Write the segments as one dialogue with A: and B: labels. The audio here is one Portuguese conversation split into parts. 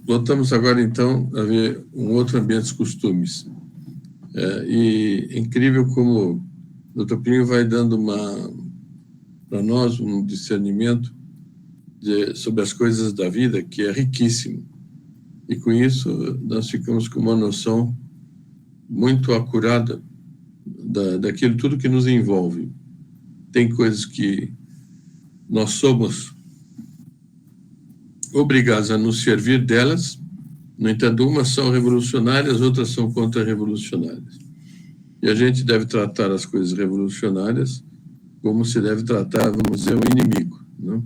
A: voltamos agora, então, a ver um outro ambiente dos costumes. E é incrível como o Dr. Plínio vai dando para nós um discernimento sobre as coisas da vida que é riquíssimo. E com isso nós ficamos com uma noção muito acurada daquilo tudo que nos envolve. Tem coisas que nós somos obrigados a nos servir delas, no entanto, umas são revolucionárias, outras são contra-revolucionárias. E a gente deve tratar as coisas revolucionárias como se deve tratar, vamos dizer, um inimigo, né?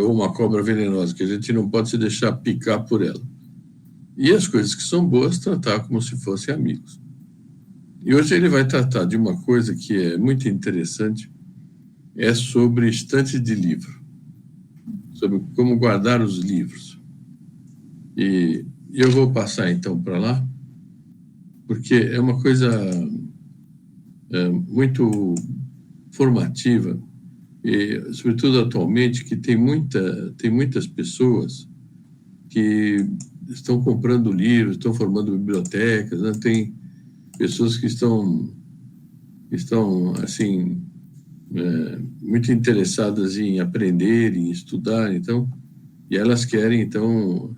A: Ou uma cobra venenosa, que a gente não pode se deixar picar por ela. E as coisas que são boas, tratar como se fossem amigos. E hoje ele vai tratar de uma coisa que é muito interessante, é sobre estantes de livro, sobre como guardar os livros. E eu vou passar, então, para lá, porque é uma coisa muito formativa, e, sobretudo atualmente, que tem muitas pessoas que estão comprando livros, estão formando bibliotecas, né? Tem pessoas que estão assim, muito interessadas em aprender, em estudar, então, e elas querem, então,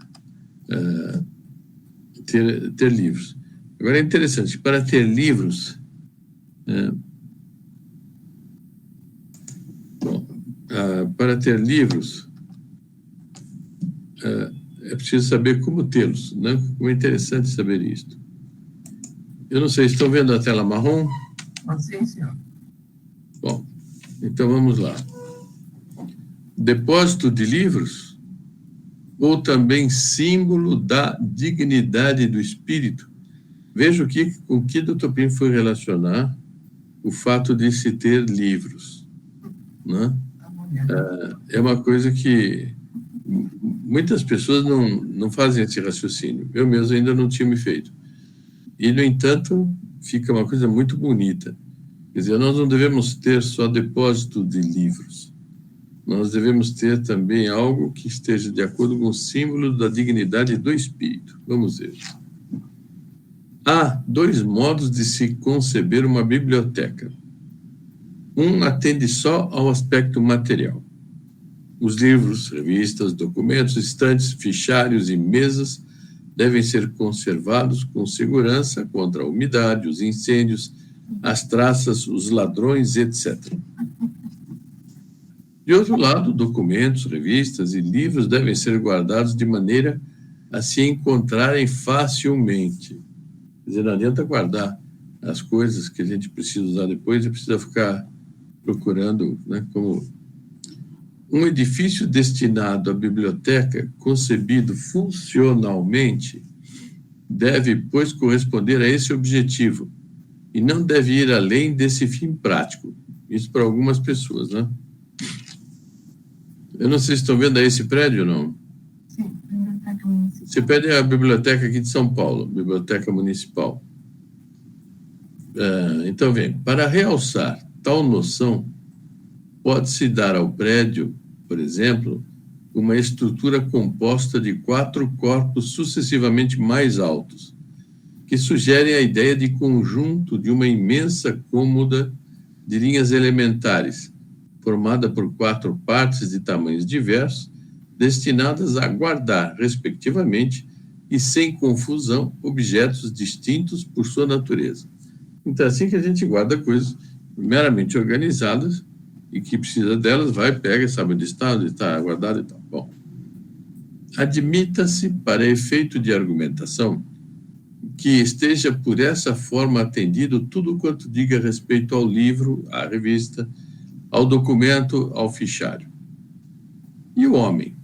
A: ter livros. Agora, é interessante, para ter livros, para ter livros, é preciso saber como tê-los, né? Como é interessante saber isto. Eu não sei, estão vendo a tela marrom?
B: Sim, senhor.
A: Bom, então vamos lá. Depósito de livros, ou também símbolo da dignidade do espírito. Veja com o que Dr. Plínio foi relacionar o fato de se ter livros, né? É uma coisa que muitas pessoas não fazem esse raciocínio. Eu mesmo ainda não tinha me feito. E, no entanto, fica uma coisa muito bonita. Quer dizer, nós não devemos ter só depósito de livros. Nós devemos ter também algo que esteja de acordo com o símbolo da dignidade do espírito. Vamos ver. Há 2 modos de se conceber uma biblioteca. Um atende só ao aspecto material. Os livros, revistas, documentos, estantes, fichários e mesas devem ser conservados com segurança contra a umidade, os incêndios, as traças, os ladrões, etc. De outro lado, documentos, revistas e livros devem ser guardados de maneira a se encontrarem facilmente. Quer dizer, não adianta guardar as coisas que a gente precisa usar depois e precisa ficar procurando, né, como um edifício destinado à biblioteca, concebido funcionalmente, deve, pois, corresponder a esse objetivo e não deve ir além desse fim prático. Isso para algumas pessoas, né? Eu não sei se estão vendo aí esse prédio ou não.
B: Sim, biblioteca municipal.
A: Esse prédio é a biblioteca aqui de São Paulo, biblioteca municipal. Então, para realçar tal noção, pode-se dar ao prédio, por exemplo, uma estrutura composta de 4 corpos sucessivamente mais altos, que sugerem a ideia de conjunto de uma imensa cômoda de linhas elementares, formada por 4 partes de tamanhos diversos, destinadas a guardar, respectivamente, e sem confusão, objetos distintos por sua natureza. Então, assim que a gente guarda coisas meramente organizadas, e que precisa delas, vai, pega, sabe onde está guardado e tal. Bom, admita-se, para efeito de argumentação, que esteja por essa forma atendido tudo quanto diga respeito ao livro, à revista, ao documento, ao fichário. E o homem?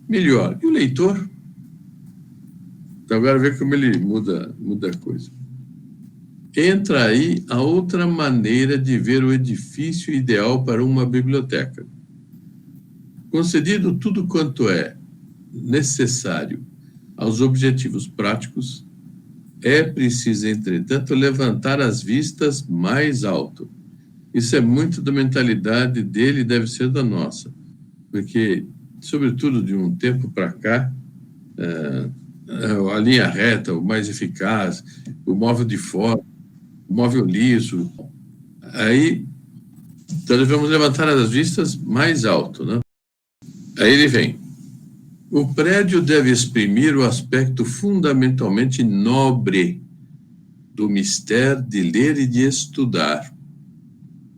A: Melhor, e o leitor? Então agora vê como ele muda a coisa. Entra aí a outra maneira de ver o edifício ideal para uma biblioteca. Concedido tudo quanto é necessário aos objetivos práticos, é preciso, entretanto, levantar as vistas mais alto. Isso é muito da mentalidade dele e deve ser da nossa, porque, sobretudo de um tempo para cá, a linha reta, o mais eficaz, o móvel de forma, o móvel liso. Aí, então, devemos levantar as vistas mais alto, né? Aí ele vem. O prédio deve exprimir o aspecto fundamentalmente nobre do mistério de ler e de estudar.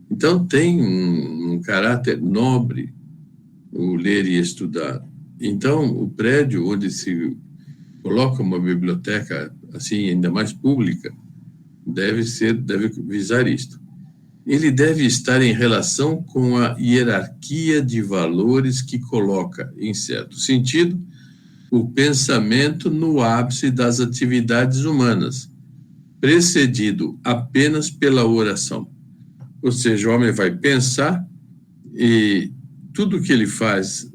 A: Então, tem um caráter nobre o ler e estudar. Então, o prédio onde se coloca uma biblioteca, assim, ainda mais pública, deve visar isto. Ele deve estar em relação com a hierarquia de valores que coloca, em certo sentido, o pensamento no ápice das atividades humanas, precedido apenas pela oração. Ou seja, o homem vai pensar e tudo que ele faz,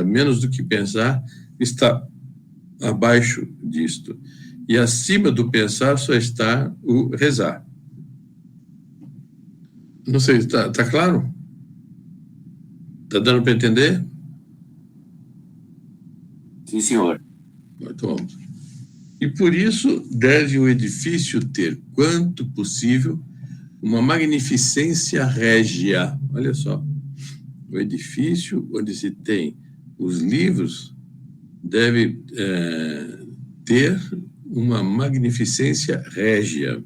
A: menos do que pensar, está abaixo disto. E acima do pensar só está o rezar. Não sei, está claro? Está dando para entender?
C: Sim, senhor.
A: Então, e por isso deve o edifício ter, quanto possível, uma magnificência régia. Olha só, o edifício onde se tem os livros deve ter uma magnificência régia.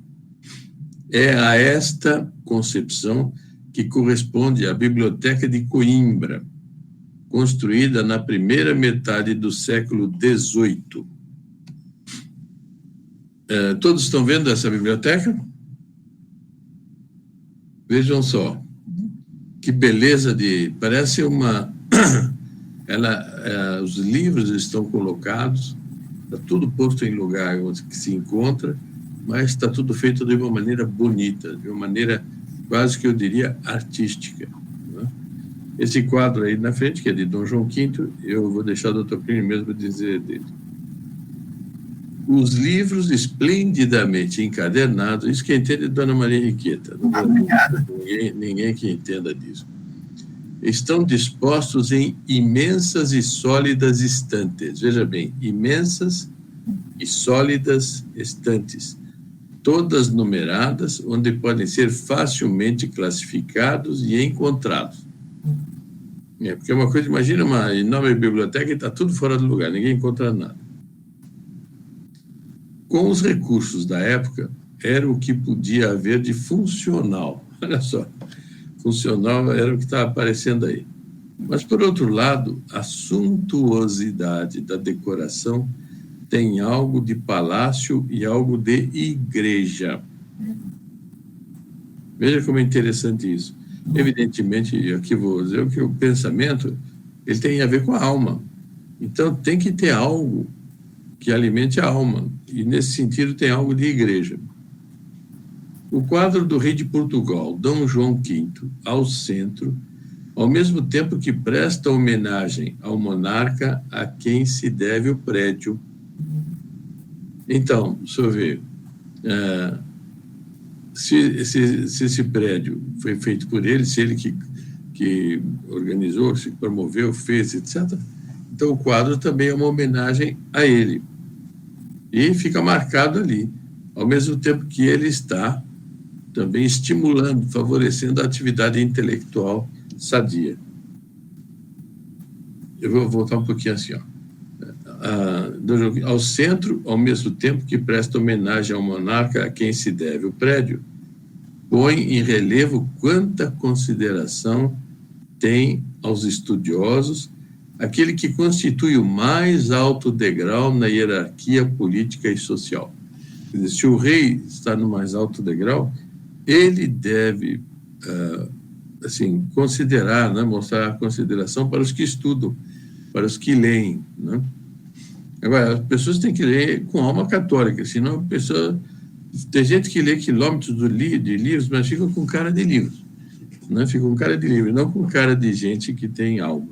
A: É a esta concepção que corresponde à Biblioteca de Coimbra, construída na primeira metade do século XVIII. Todos estão vendo essa biblioteca? Vejam só, que beleza parece uma... os livros estão colocados, está tudo posto em lugar onde se encontra, mas está tudo feito de uma maneira bonita, de uma maneira quase que eu diria artística, né? Esse quadro aí na frente, que é de Dom João V, eu vou deixar o Dr. Plínio mesmo dizer dele. Os livros esplendidamente encadernados, isso que entende Dona Maria Henriqueta, não ninguém que entenda disso, estão dispostos em imensas e sólidas estantes. Veja bem, imensas e sólidas estantes, todas numeradas, onde podem ser facilmente classificados e encontrados. Porque é uma coisa, imagina uma enorme biblioteca e está tudo fora do lugar, ninguém encontra nada. Com os recursos da época, era o que podia haver de funcional. Olha só, funcional era o que estava aparecendo aí. Mas, por outro lado, a suntuosidade da decoração tem algo de palácio e algo de igreja. Veja como é interessante isso. Evidentemente, aqui vou dizer que o pensamento ele tem a ver com a alma. Então, tem que ter algo que alimente a alma. E, nesse sentido, tem algo de igreja. O quadro do rei de Portugal, Dom João V, ao centro, ao mesmo tempo que presta homenagem ao monarca a quem se deve o prédio. Então, deixa eu ver, se esse prédio foi feito por ele, se ele que organizou, se promoveu, fez, etc., então o quadro também é uma homenagem a ele. E fica marcado ali, ao mesmo tempo que ele está também estimulando, favorecendo a atividade intelectual sadia. Eu vou voltar um pouquinho assim, ó. Ao centro, ao mesmo tempo que presta homenagem ao monarca a quem se deve o prédio, põe em relevo quanta consideração tem aos estudiosos aquele que constitui o mais alto degrau na hierarquia política e social. Quer dizer, se o rei está no mais alto degrau, ele deve assim, considerar, né, mostrar consideração para os que estudam, para os que leem, né? Agora, as pessoas têm que ler com alma católica, senão a pessoa... Tem gente que lê quilômetros de livros, mas fica com cara de livros, né? Fica com cara de livro, não com cara de gente que tem alma.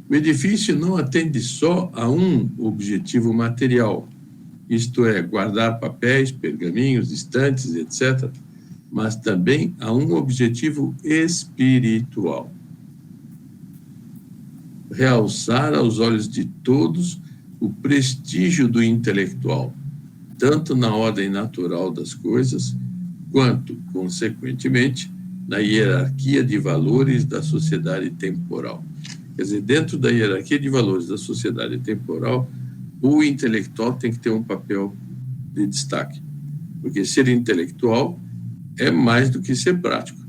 A: O edifício não atende só a um objetivo material, isto é, guardar papéis, pergaminhos, estantes, etc., mas também a um objetivo espiritual. realçar aos olhos de todos o prestígio do intelectual, tanto na ordem natural das coisas, quanto, consequentemente, na hierarquia de valores da sociedade temporal. Quer dizer, dentro da hierarquia de valores da sociedade temporal, o intelectual tem que ter um papel de destaque, porque ser intelectual é mais do que ser prático.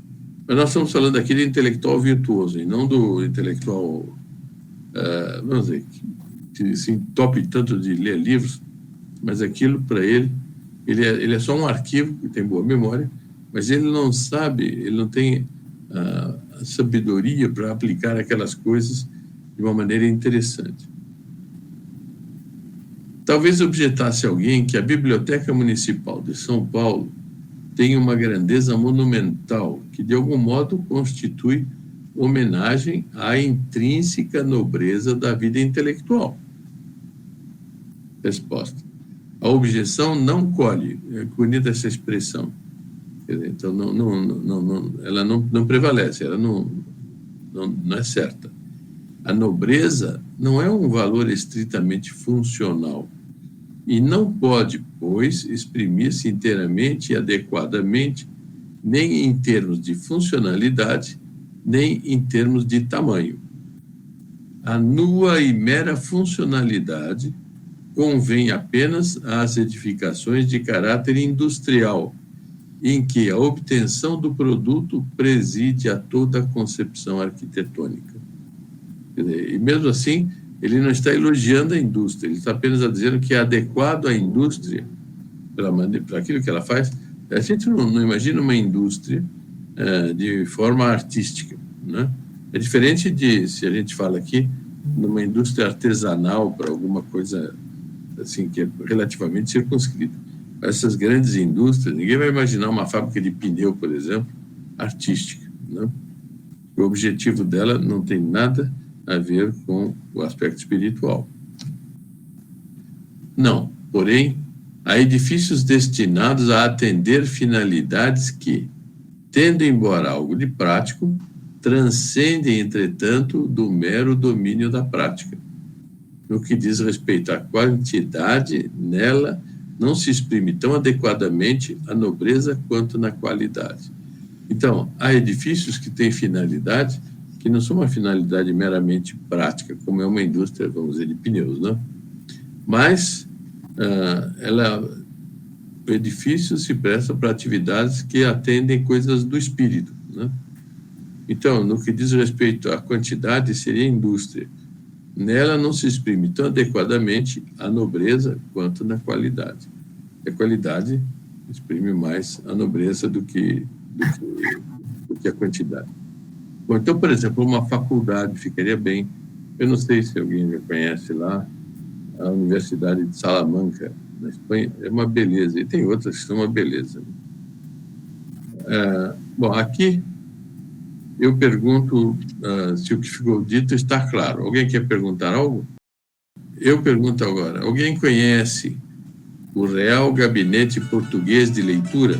A: Mas nós estamos falando aqui de intelectual virtuoso, e não do intelectual, vamos dizer, que se entope tanto de ler livros, mas aquilo, para ele é só um arquivo, que tem boa memória, mas ele não sabe, ele não tem a sabedoria para aplicar aquelas coisas de uma maneira interessante. Talvez objetasse alguém que a Biblioteca Municipal de São Paulo tem uma grandeza monumental que, de algum modo, constitui homenagem à intrínseca nobreza da vida intelectual. Resposta. A objeção não colhe. É bonita essa expressão. Então, ela não prevalece, ela não é certa. A nobreza não é um valor estritamente funcional e não pode, pois, exprimir-se inteiramente e adequadamente nem em termos de funcionalidade, nem em termos de tamanho. A nua e mera funcionalidade convém apenas às edificações de caráter industrial, em que a obtenção do produto preside a toda a concepção arquitetônica. E mesmo assim, ele não está elogiando a indústria, ele está apenas dizendo que é adequado à indústria, para aquilo que ela faz. A gente não imagina uma indústria de forma artística, né? É diferente de, se a gente fala aqui, numa indústria artesanal para alguma coisa assim, que é relativamente circunscrita. Essas grandes indústrias, ninguém vai imaginar uma fábrica de pneu, por exemplo, artística, né? O objetivo dela não tem nada a ver com o aspecto espiritual. Não, porém, há edifícios destinados a atender finalidades que, tendo embora algo de prático, transcendem, entretanto, do mero domínio da prática. No que diz respeito à quantidade, nela não se exprime tão adequadamente a nobreza quanto na qualidade. Então, há edifícios que têm finalidade que não são uma finalidade meramente prática, como é uma indústria, vamos dizer, de pneus, né? Mas o edifício se presta para atividades que atendem coisas do espírito, né? Então, no que diz respeito à quantidade, seria a indústria. Nela não se exprime tão adequadamente a nobreza quanto na qualidade. A qualidade exprime mais a nobreza do que a quantidade. Bom, então, por exemplo, uma faculdade ficaria bem. Eu não sei se alguém já conhece lá, a Universidade de Salamanca, na Espanha, é uma beleza. E tem outras que são uma beleza. Bom, aqui eu pergunto se o que ficou dito está claro. Alguém quer perguntar algo? Eu pergunto agora. Alguém conhece o Real Gabinete Português de Leitura?